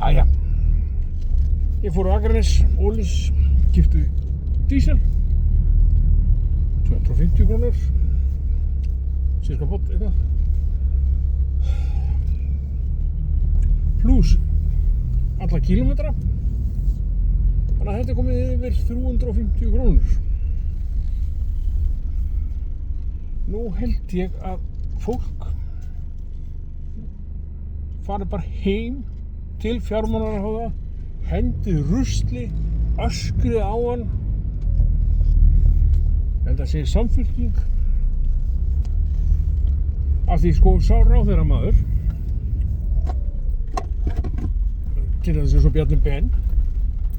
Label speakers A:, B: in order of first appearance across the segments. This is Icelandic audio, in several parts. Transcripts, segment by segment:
A: Jæja. Ég fór á Akranes, Ólís, keyptu dísel, 250 krónur, cirka bótt eitthvað. Plus alla kílómetra. Þannig að þetta komið yfir 350 krónur. Nú held ég að fólk fari bara heim til fjármálaráðherra, hendið rusli, öskrið á hann. Þetta segir Samfylking. Af því sko sá ráðherramaður, til þess að Bjarni Ben,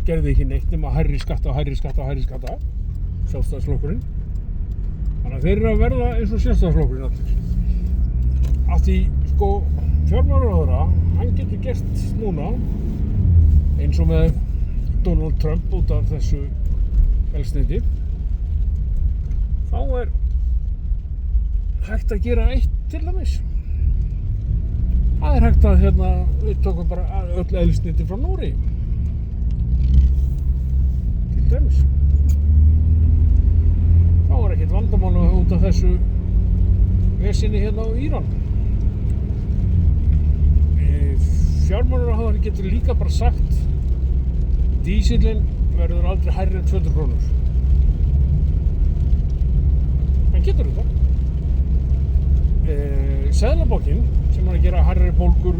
A: gerði ekki neitt nema hærri skatta og hærri skatta og hærri skatta, Sjálfstæðisflokkurinn. Þannig að þeir eru að verða eins og Sjálfstæðisflokkurinn allir. Af því sko fjármálaráðherra, hann getur gert núna eins og með Donald Trump út af þessu eldsneyti. Þá er hægt að gera eitt til dæmis. Það er hægt að við tókum bara öll eldsneyti frá Noregi. Til dæmis. Þá er ekkert vandamál út af þessu vesinni á Íran. Fjármálaráðherra getur líka bara sagt dísillinn verður aldrei hærri en 200 krónur. Hann getur þetta. Seðlabankinn sem er að gera hærri bólgur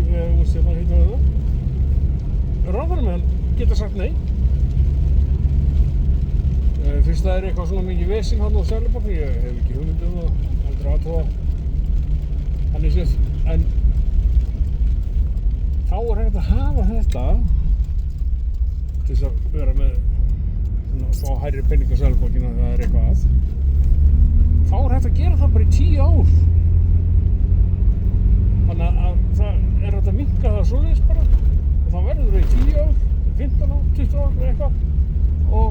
A: ráðherramenn geta sagt nei. Fyrst það er eitthvað svona mikið vesinn hann á Seðlabankinn, ég hef ekki hugmynd það, aldrei aðtóða þannig séð, en þá er hægt að hafa þetta til þess að vera með fá hærri pening á Seðlabankinn að það er eitthvað að. Þá er hægt að gera það bara í 10 ár. Þannig að það er hægt að minnka það svoleiðis bara og þá verður það í 10 ár, 15 ár, 20 ár eða eitthvað og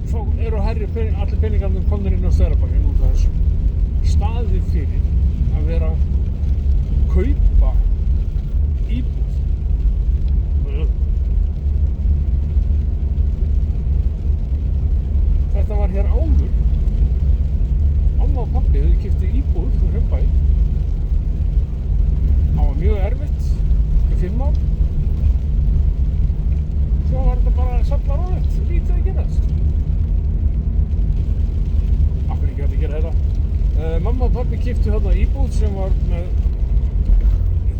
A: þá eru allir peningarnir komnir inn á Seðlabankinn út af þessu. Staðið fyrir að vera að kaupa íbúð. Þetta var hér áður. Mamma og pabbi höfðu keypt íbúð úr Hraunbæ. Það var mjög erfitt í 5 ár. Svo var þetta bara sallarólegt, lítið að gerast. Af hverju ekki hægt að gera þetta? Mamma og pabbi keyptu þarna íbúð sem var með,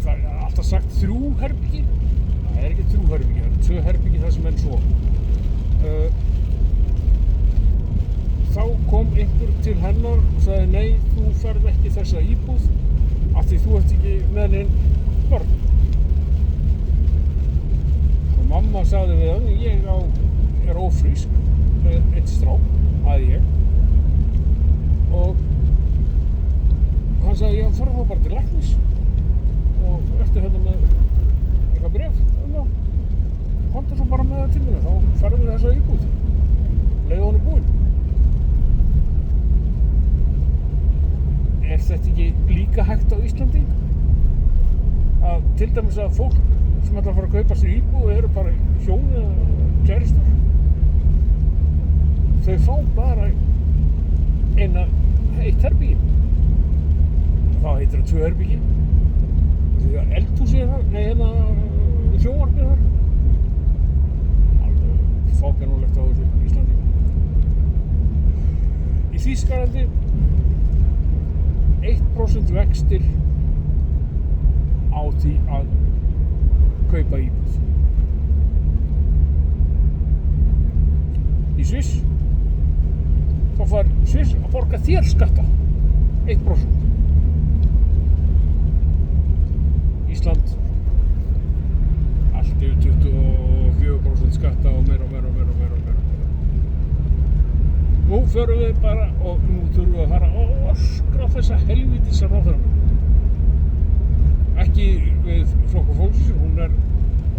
A: það er alltaf sagt 3 herbyggi. Það er ekki 3 herbyggi, það eru 2 herbyggi það sem enn svo. Þá kom einhver til hennar og sagði nei, þú ferð ekki þessa íbúð af því þú ert ekki með neinn börn. Og mamma sagði við hann, ég er ófrísk með eitt strák, að ég. Og hann sagði, ég farið þá bara til læknis og ertu með eitthvað bréf það. Komdu svo bara með það til minna, þá ferðum við þessa íbúð. Leið hún er búinn. Er þetta ekki líka hægt á Íslandi? Að til dæmis að fólk sem ætla að fara að kaupa sér íbúð eru bara hjón eða kæristur. Þau fá bara eitt herbyggi. Þá heitir það 2 herbyggi. Því að eldhúsið er þar, nei sjónvarpið þar. Alveg fákennulegt á þessu Íslandi. Í Þýskalandi 1% vextir á því að kaupa íbúð. Í Sviss, þá fær Sviss að borga þér skatta, 1%. Ísland, allt yfir 24% skatta og meira. Nú förum við bara og nú þurfum við að fara og öskra þessa helvítis ráðherramenn. Ekki við Flokk fólksins,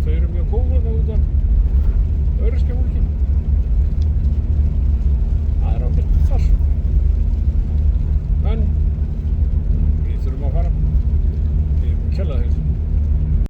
A: þau eru mjög góð þarna út af öryrkjafólki.